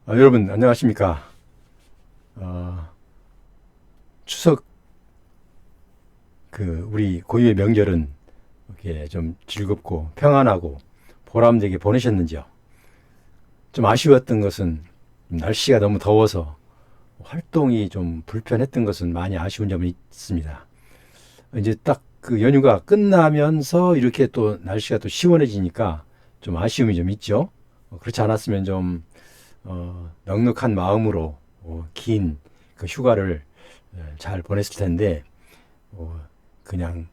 여러분 안녕하십니까? 어, 추석 우리 고유의 명절은 이렇게 좀 즐겁고 평안하고 보람되게 보내셨는지요? 좀 아쉬웠던 것은 날씨가 너무 더워서 활동이 좀 불편했던 것은 많이 아쉬운 점이 있습니다. 이제 딱 그 연휴가 끝나면서 이렇게 또 날씨가 또 시원해지니까 좀 아쉬움이 좀 있죠. 그렇지 않았으면 좀 넉넉한 마음으로 긴 그 휴가를 잘 보냈을 텐데 그냥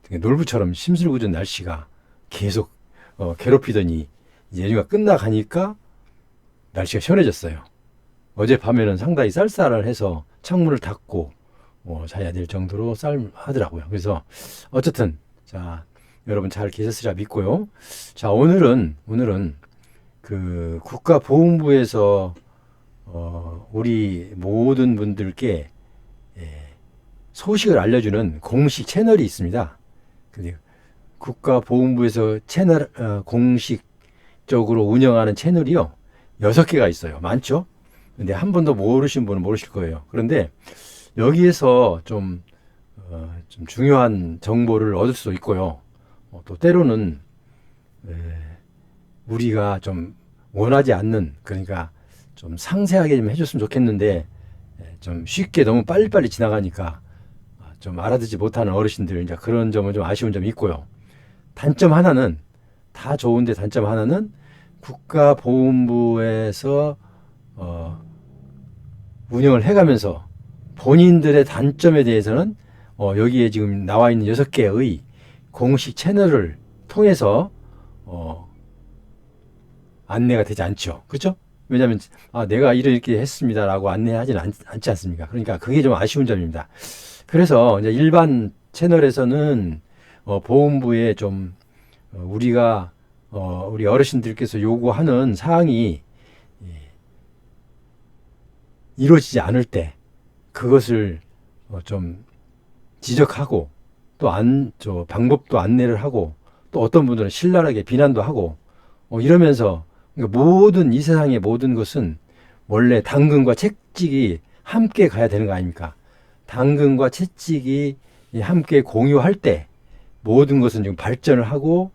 놀부처럼 심술궂은 날씨가 계속 괴롭히더니 이제 연휴가 끝나가니까 날씨가 시원해졌어요. 어젯밤에는 상당히 쌀쌀해서 창문을 닫고 자야 될 정도로 쌀하더라고요. 그래서 어쨌든 자 여러분 잘 계셨으리라 믿고요. 자 오늘은 그 국가보훈부에서 우리 모든 분들께 소식을 알려주는 공식 채널이 있습니다. 근데 국가보훈부에서 채널 공식적으로 운영하는 채널이요 6개가 있어요. 많죠? 근데 한 번도 모르신 분은 모르실 거예요. 그런데 여기에서 좀 중요한 정보를 얻을 수 있고요. 또 때로는 우리가 좀 원하지 않는, 그러니까 좀 상세하게 좀 해줬으면 좋겠는데 좀 쉽게 너무 빨리빨리 지나가니까 좀 알아듣지 못하는 어르신들, 이제 그런 점은 좀 아쉬운 점이 있고요. 단점 하나는, 다 좋은데 단점 하나는 국가보훈부에서 운영을 해가면서 본인들의 단점에 대해서는 여기에 지금 나와 있는 6개의 공식 채널을 통해서 안내가 되지 않죠. 그렇죠? 왜냐하면 내가 이렇게 했습니다라고 안내하지는 않지 않습니까? 그러니까 그게 좀 아쉬운 점입니다. 그래서 이제 일반 채널에서는 보훈부에 좀 우리가 우리 어르신들께서 요구하는 사항이 이루어지지 않을 때 그것을 좀 지적하고 또 방법도 안내를 하고 또 어떤 분들은 신랄하게 비난도 하고 이러면서 그러니까 이 세상의 모든 것은 원래 당근과 채찍이 함께 가야 되는 거 아닙니까? 당근과 채찍이 함께 공유할 때 모든 것은 좀 발전을 하고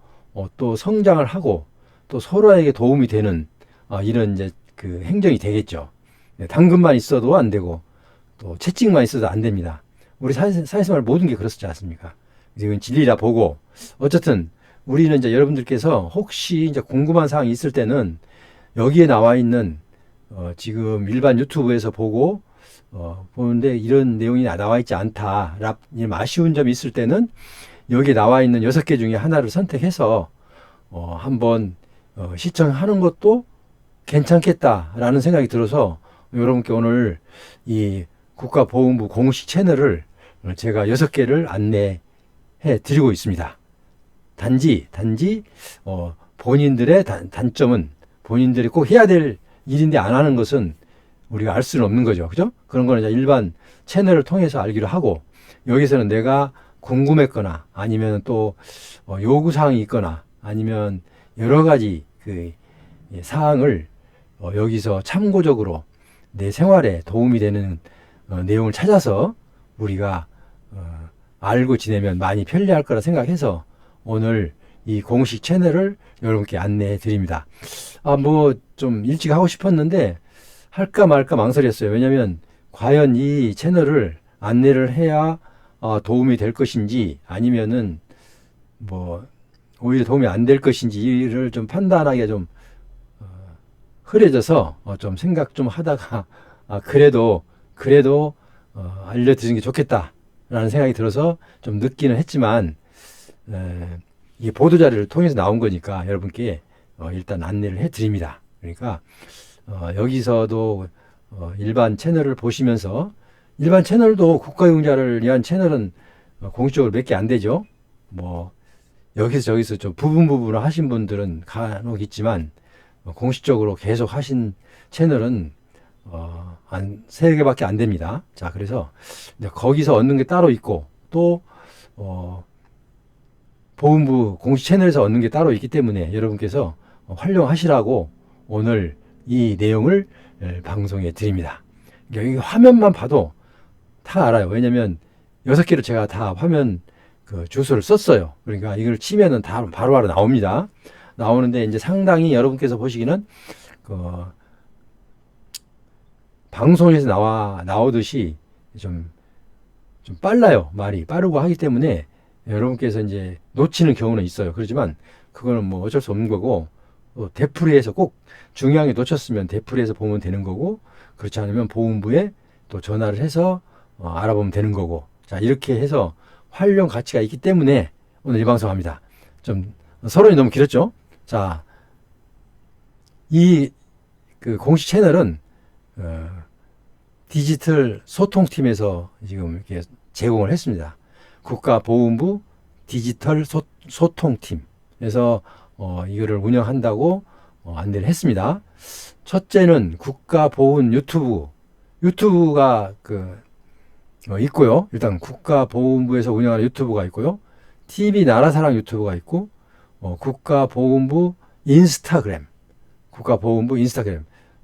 또 성장을 하고 또 서로에게 도움이 되는 이런 이제 그 행정이 되겠죠. 당근만 있어도 안 되고 또 채찍만 있어도 안 됩니다. 우리 사회생활 모든 게 그렇지 않습니까? 이건 진리라 보고 어쨌든 우리는 이제 여러분들께서 혹시 이제 궁금한 사항이 있을 때는 여기에 나와 있는 지금 일반 유튜브에서 보고 보는데 이런 내용이 나와 있지 않다, 아쉬운 점이 있을 때는 여기에 나와 있는 6개 중에 하나를 선택해서 한번 시청하는 것도 괜찮겠다라는 생각이 들어서 여러분께 오늘 이 국가보훈부 공식 채널을 제가 6개를 안내해 드리고 있습니다. 단지 본인들의 단점은 본인들이 꼭 해야 될 일인데 안 하는 것은 우리가 알 수는 없는 거죠. 그죠? 그런 거는 이제 일반 채널을 통해서 알기로 하고 여기서는 내가 궁금했거나 아니면 또 요구사항이 있거나 아니면 여러 가지 그 사항을 여기서 참고적으로 내 생활에 도움이 되는 내용을 찾아서 우리가 알고 지내면 많이 편리할 거라 생각해서 오늘 이 공식 채널을 여러분께 안내해 드립니다. 좀 일찍 하고 싶었는데 할까 말까 망설였어요. 왜냐면 과연 이 채널을 안내를 해야 도움이 될 것인지 아니면은 오히려 도움이 안 될 것인지를 좀 판단하기가 좀 흐려져서 좀 생각 좀 하다가 그래도 알려드리는 게 좋겠다라는 생각이 들어서 좀 늦기는 했지만 이 보도자료를 통해서 나온 거니까 여러분께 일단 안내를 해드립니다. 그러니까 여기서도 일반 채널을 보시면서 일반 채널도 국가용자를 위한 채널은 공식적으로 몇 개 안 되죠. 여기서 저기서 좀 부분을 하신 분들은 간혹 있지만 공식적으로 계속 하신 채널은 한 3개밖에 안 됩니다. 자, 그래서 거기서 얻는 게 따로 있고 또 보훈부 공식 채널에서 얻는 게 따로 있기 때문에 여러분께서 활용하시라고 오늘 이 내용을 방송해 드립니다. 여기 화면만 봐도 다 알아요. 왜냐면 6개로 제가 다 화면 그 주소를 썼어요. 그러니까 이걸 치면은 다 바로바로 나옵니다. 나오는데 이제 상당히 여러분께서 보시기는 그 방송에서 나오듯이 좀 빨라요. 말이 빠르고 하기 때문에 여러분께서 이제 놓치는 경우는 있어요. 그렇지만 그거는 뭐 어쩔 수 없는 거고, 되풀이해서 꼭 중요한 게 놓쳤으면 되풀이해서 보면 되는 거고, 그렇지 않으면 보훈부에 또 전화를 해서 알아보면 되는 거고. 자, 이렇게 해서 활용 가치가 있기 때문에 오늘 이 방송합니다. 좀 서론이 너무 길었죠? 자, 이 그 공식 채널은 디지털 소통팀에서 지금 이렇게 제공을 했습니다. 국가보훈부 디지털 소통팀에서 이거를 운영한다고 안내를 했습니다. 첫째는 국가보훈 유튜브가 있고요. 일단 국가보훈부에서 운영하는 유튜브가 있고요. TV 나라사랑 유튜브가 있고, 국가보훈부 인스타그램.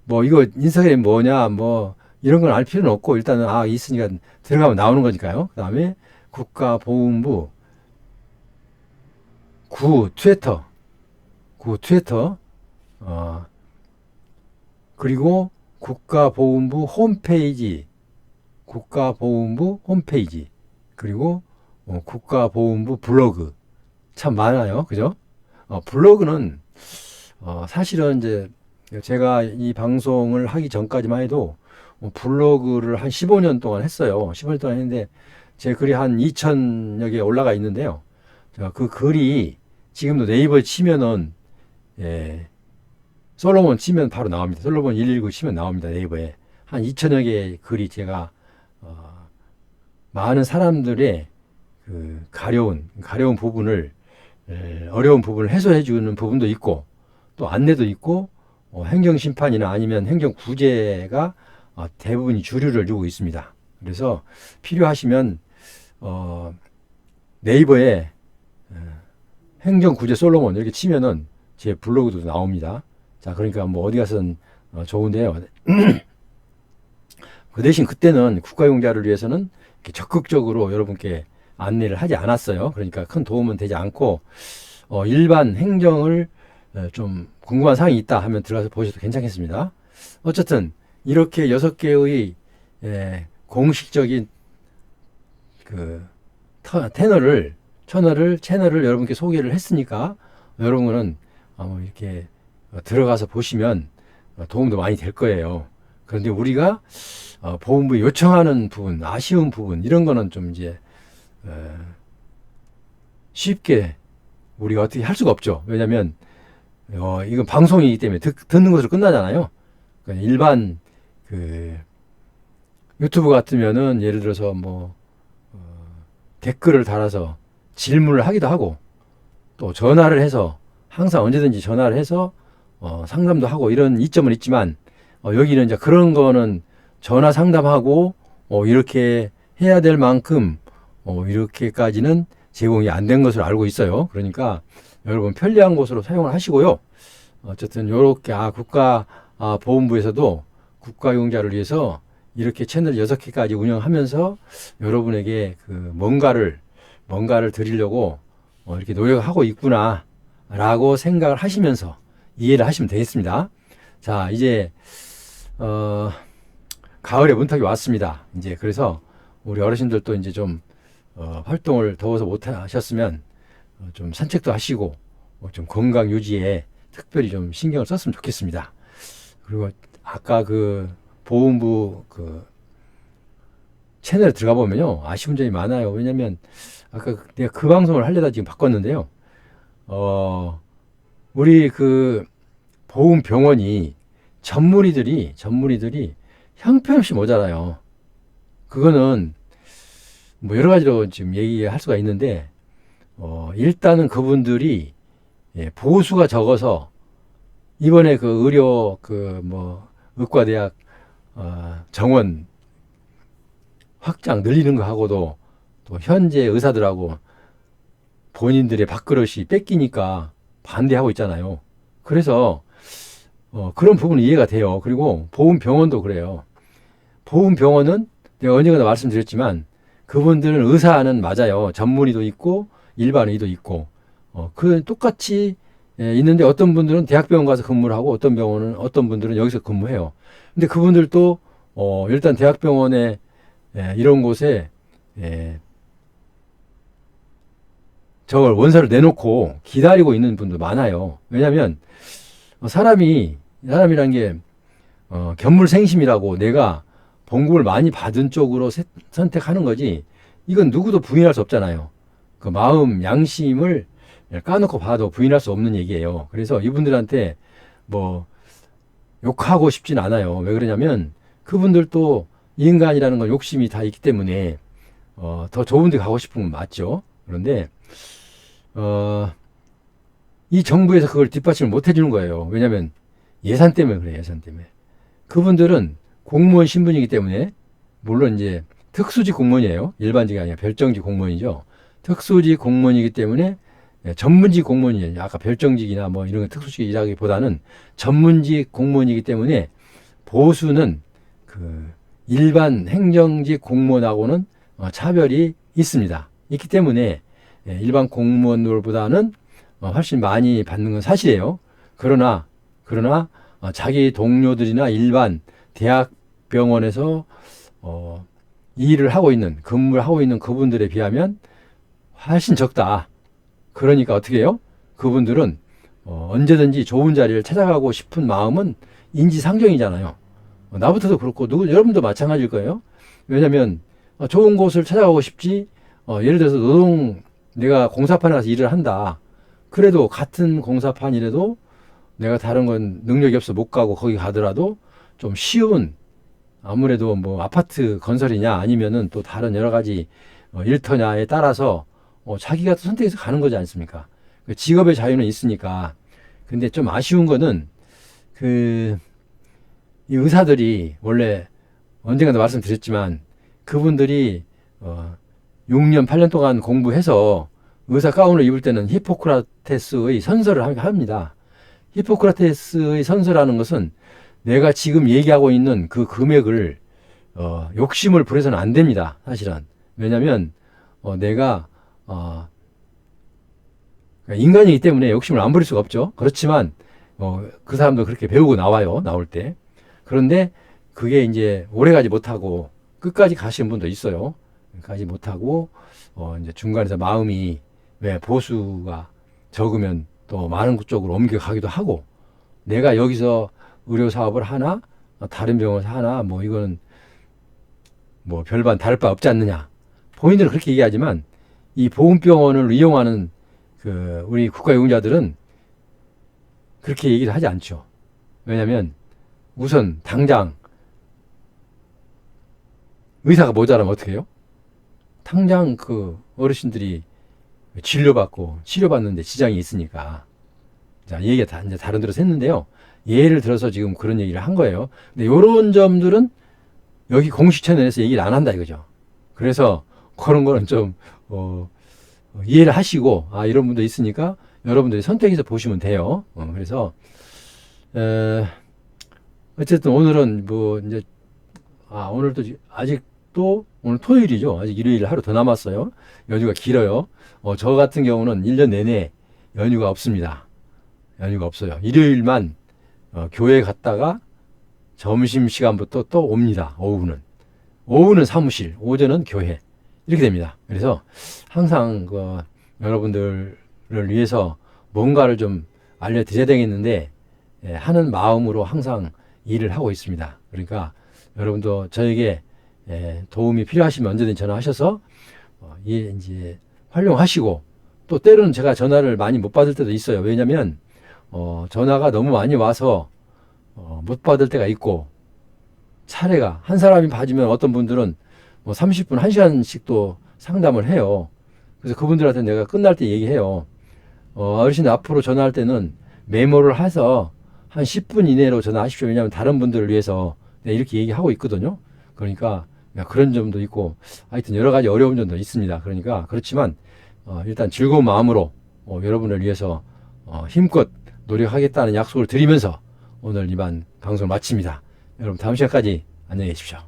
뭐 이거 인스타그램 뭐냐, 뭐 이런 건 알 필요는 없고, 일단은 있으니까 들어가면 나오는 거니까요. 그 다음에 국가보훈부 구 트위터, 그리고 국가보훈부 홈페이지, 그리고 국가보훈부 블로그. 참 많아요. 그죠? 블로그는 사실은 이제 제가 이 방송을 하기 전까지만 해도 블로그를 한 15년 동안 했어요. 15년 동안 했는데 제 글이 한 2,000여 개 올라가 있는데요. 그 글이 지금도 네이버에 치면은, 솔로몬 치면 바로 나옵니다. 솔로몬 119 치면 나옵니다. 네이버에. 한 2,000여 개의 글이 제가 많은 사람들의 그 가려운 부분을, 어려운 부분을 해소해 주는 부분도 있고, 또 안내도 있고, 행정심판이나 아니면 행정구제가 대부분이 주류를 두고 있습니다. 그래서 필요하시면 네이버에 행정구제 솔로몬 이렇게 치면은 제 블로그도 나옵니다. 자, 그러니까 뭐 어디 가서는 좋은데요. 그 대신 그때는 국가용자를 위해서는 이렇게 적극적으로 여러분께 안내를 하지 않았어요. 그러니까 큰 도움은 되지 않고, 일반 행정을 좀 궁금한 사항이 있다 하면 들어가서 보셔도 괜찮겠습니다. 어쨌든 이렇게 6개의 공식적인 그 채널을 여러분께 소개를 했으니까 여러분은 이렇게 들어가서 보시면 도움도 많이 될 거예요. 그런데 우리가 보훈부에 요청하는 부분, 아쉬운 부분 이런 거는 좀 이제 쉽게 우리가 어떻게 할 수가 없죠. 왜냐하면 이건 방송이기 때문에 듣는 것으로 끝나잖아요. 그러니까 일반 그 유튜브 같으면은 예를 들어서 뭐 댓글을 달아서 질문을 하기도 하고, 또 전화를 해서 항상 언제든지 전화를 해서 상담도 하고 이런 이점은 있지만, 여기는 이제 그런 거는 전화 상담하고 이렇게 해야 될 만큼 이렇게까지는 제공이 안 된 것으로 알고 있어요. 그러니까 여러분 편리한 곳으로 사용을 하시고요. 어쨌든 요렇게 국가보훈부에서도 국가용자를 위해서 이렇게 채널 6개까지 운영하면서 여러분에게 그 뭔가를 드리려고 이렇게 노력하고 있구나 라고 생각을 하시면서 이해를 하시면 되겠습니다. 자, 이제 가을에 문턱이 왔습니다. 이제 그래서 우리 어르신들도 이제 좀 활동을 더워서 못 하셨으면 좀 산책도 하시고 좀 건강 유지에 특별히 좀 신경을 썼으면 좋겠습니다. 그리고 아까 그 보훈부 그 채널에 들어가 보면요, 아쉬운 점이 많아요. 왜냐면 아까 내가 그 방송을 하려다 지금 바꿨는데요. 우리 그 보훈병원이 전문의들이 형편없이 모자라요. 그거는 뭐 여러 가지로 지금 얘기할 수가 있는데, 일단은 그분들이 보수가 적어서 이번에 그 의료 의과대학 정원 확장 늘리는 거 하고도 또 현재 의사들하고 본인들의 밥그릇이 뺏기니까 반대하고 있잖아요. 그래서 그런 부분은 이해가 돼요. 그리고 보훈병원도 그래요. 보훈병원은 내가 언젠가도 말씀드렸지만 그분들은 의사는 맞아요. 전문의도 있고 일반의도 있고 그 똑같이 있는데 어떤 분들은 대학병원 가서 근무를 하고 어떤 분들은 여기서 근무해요. 근데 그분들도 일단 대학병원에 이런 곳에 저걸 원서를 내놓고 기다리고 있는 분도 많아요. 왜냐하면 사람이란 게 견물생심이라고 내가 봉급을 많이 받은 쪽으로 선택하는 거지. 이건 누구도 부인할 수 없잖아요. 그 마음 양심을 까놓고 봐도 부인할 수 없는 얘기예요. 그래서 이분들한테 뭐 욕하고 싶진 않아요. 왜 그러냐면 그분들도 인간이라는 건 욕심이 다 있기 때문에 더 좋은 데 가고 싶은 건 맞죠. 그런데 이 정부에서 그걸 뒷받침을 못 해주는 거예요. 왜냐하면 예산 때문에 그래요. 예산 때문에. 그분들은 공무원 신분이기 때문에 물론 이제 특수직 공무원이에요. 일반직이 아니라 별정직 공무원이죠. 특수직 공무원이기 때문에 전문직 공무원이에요. 아까 별정직이나 뭐 이런 특수직 일하기보다는 전문직 공무원이기 때문에 보수는 그 일반 행정직 공무원하고는 차별이 있습니다. 있기 때문에 일반 공무원들보다는 훨씬 많이 받는 건 사실이에요. 그러나 자기 동료들이나 일반 대학병원에서 일을 하고 있는 근무를 하고 있는 그분들에 비하면 훨씬 적다. 그러니까 어떻게 해요? 그분들은 언제든지 좋은 자리를 찾아가고 싶은 마음은 인지상정이잖아요. 나부터도 그렇고 여러분도 마찬가지일 거예요. 왜냐하면 좋은 곳을 찾아가고 싶지. 예를 들어서 내가 공사판에 가서 일을 한다. 그래도 같은 공사판이라도 내가 다른 건 능력이 없어 못 가고 거기 가더라도 좀 쉬운 아무래도 뭐 아파트 건설이냐 아니면은 또 다른 여러 가지 일터냐에 따라서 자기가 선택해서 가는 거지 않습니까? 직업의 자유는 있으니까. 근데 좀 아쉬운 거는 이 의사들이 원래 언젠가도 말씀드렸지만 그분들이 6년 8년 동안 공부해서 의사 가운을 입을 때는 히포크라테스의 선서를 합니다. 히포크라테스의 선서라는 것은 내가 지금 얘기하고 있는 그 금액을 욕심을 부려서는 안 됩니다. 사실은. 왜냐하면 내가 인간이기 때문에 욕심을 안 부릴 수가 없죠. 그렇지만 그 사람도 그렇게 배우고 나와요. 나올 때. 그런데 그게 이제 오래가지 못하고 끝까지 가시는 분도 있어요. 가지 못하고 이제 중간에서 마음이 왜 보수가 적으면 또 많은 쪽으로 옮겨가기도 하고 내가 여기서 의료 사업을 하나 다른 병원에서 하나 뭐 이거는 뭐 별반 다를 바 없지 않느냐. 본인들은 그렇게 얘기하지만 이 보훈병원을 이용하는 우리 국가유공자들은 그렇게 얘기를 하지 않죠. 왜냐하면 우선 당장 의사가 모자라면 어떻게 해요? 당장 그 어르신들이 진료받고 치료받는데 지장이 있으니까. 자, 얘기가 다 이제 다른 데로 샜는데요. 예를 들어서 지금 그런 얘기를 한 거예요. 근데 이런 점들은 여기 공식 채널에서 얘기를 안 한다 이거죠. 그래서 그런 거는 좀 이해를 하시고 이런 분도 있으니까 여러분들이 선택해서 보시면 돼요. 그래서 어쨌든 오늘은 뭐 이제 오늘도 아직도 오늘 토요일이죠. 아직 일요일 하루 더 남았어요. 연휴가 길어요. 저 같은 경우는 1년 내내 연휴가 없습니다. 연휴가 없어요. 일요일만 교회 갔다가 점심시간부터 또 옵니다. 오후는 사무실, 오전은 교회. 이렇게 됩니다. 그래서 항상 여러분들을 위해서 뭔가를 좀 알려드려야 되겠는데 하는 마음으로 항상 일을 하고 있습니다. 그러니까 여러분도 저에게 도움이 필요하시면 언제든지 전화하셔서 이제 활용하시고 또 때로는 제가 전화를 많이 못 받을 때도 있어요. 왜냐하면 전화가 너무 많이 와서 못 받을 때가 있고 차례가 한 사람이 받으면 어떤 분들은 뭐 30분, 1시간씩도 상담을 해요. 그래서 그분들한테 내가 끝날 때 얘기해요. 어르신 앞으로 전화할 때는 메모를 해서 한 10분 이내로 전화하십시오. 왜냐하면 다른 분들을 위해서 내가 이렇게 얘기하고 있거든요. 그러니까 그런 점도 있고 하여튼 여러 가지 어려운 점도 있습니다. 그러니까 그렇지만 일단 즐거운 마음으로 여러분을 위해서 힘껏 노력하겠다는 약속을 드리면서 오늘 이만 방송을 마칩니다. 여러분 다음 시간까지 안녕히 계십시오.